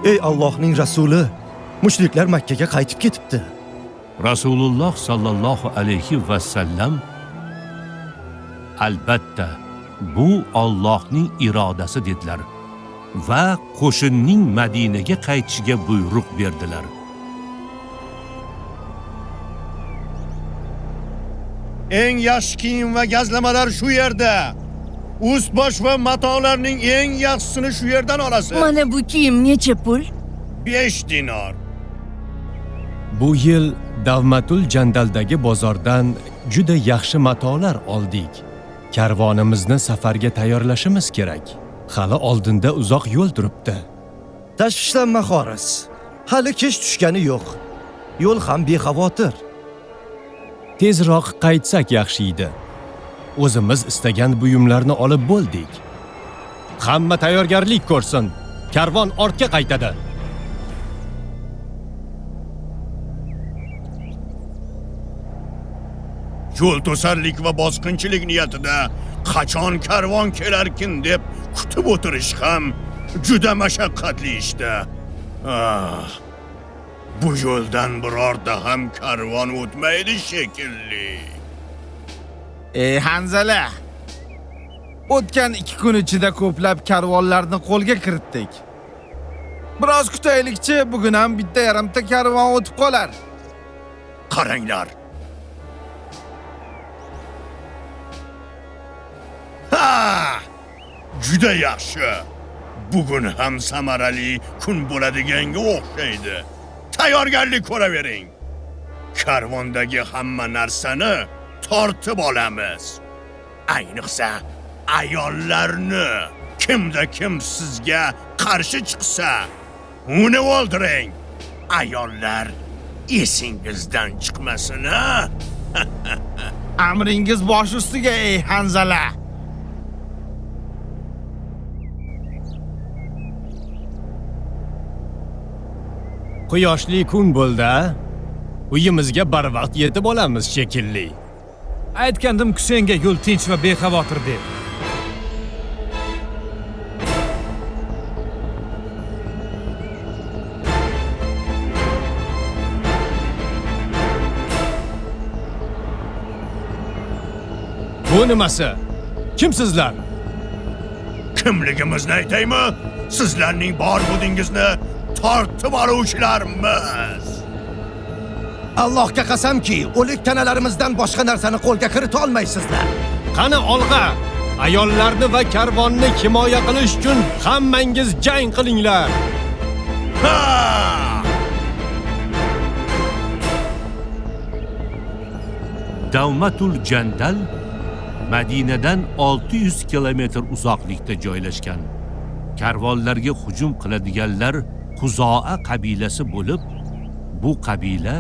Ey Allohning rasuli, mushriklar Makka ga qaytib ketibdi. Rasululloh sallallohu alayhi va sallam albatta bu Allohning irodasi dedilar va qo'shinning Madinaga qaytishiga buyruq berdilar. Eng yaxshi kiyim va gazlamalar shu yerda. Ust-bosh va matolarning eng yaxshisini shu yerdan olasiz. Mana bu kiyim necha pul? 5 dinor. Bu yil Davmatul Jandaldagi bozordan juda yaxshi matolar oldik. Karvonimizni safarga tayyorlashimiz kerak. Hali oldinda uzoq yo'l turibdi. Tashvishlanma Xoris. Hali kech tushgani yo'q. Yo'l ham bexavotir. Tezroq qaytsak yaxshi edi. O'zimiz istagan buyumlarni olib bo'ldik. Hamma tayyorgarlik ko'rsin. Karvon ortga qaytadi. Yo'l to'sarlik va bosqinchilik niyatida qachon karvon kelarkin deb kutib o'tirish ham juda mashaqqatli ishda. Bu yo'ldan birorta ham karvon o'tmaydi shekilli. Ey Hanzala! O'tgan 2 kun ichida ko'plab karvonlarni qo'lga kiritdik. Biroz kutaylikchi, bugun ham bitta yarimta karvon o'tib qolar. Qaranglar. Ha! Juda yaxshi. Bugun ham samarali kun bo'ladiganga o'xshaydi. Tayyorgarlik ko'ravering. Karvondagi hamma narsani tortib olamiz. Ayniqsa ayollarni kimda kim sizga qarshi chiqsa, uni o'ldiring. Ayollar esingizdan chiqmasin, ha? Amringiz bosh ustiga ey Hanzala. Quyoshli kun bo'ldi. Uyimizga barvaqt yetib olamiz shekilli. Aytgandim-ku senga yo'l tinch va bexavotir deb. Bu nimasi? Kimsizlar? Kimligimizni aytaymi? Sizlarning bor budingizni tortib oluvchilarmiz. Allohga qasamki, o'lik tanalarimizdan boshqa narsani qo'lga kirita olmaysizlar. Qani olg'a! Ayollarni va karvonni himoya qilish uchun hammangiz jang qilinglar. Ha! Davmatul Jandal Madinadan 600 kilometr uzoqlikda joylashgan. Karvonlarga hujum qiladiganlar Quzoa qabilasi bo'lib, bu qabila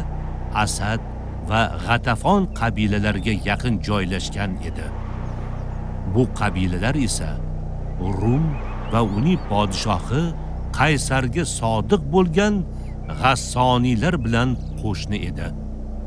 Asad va G'atafon qabilalariga yaqin joylashgan edi. Bu qabilalar esa Rum va uning podshohi Qaysarga sodiq bo'lgan G'assoniylar bilan qo'shni edi.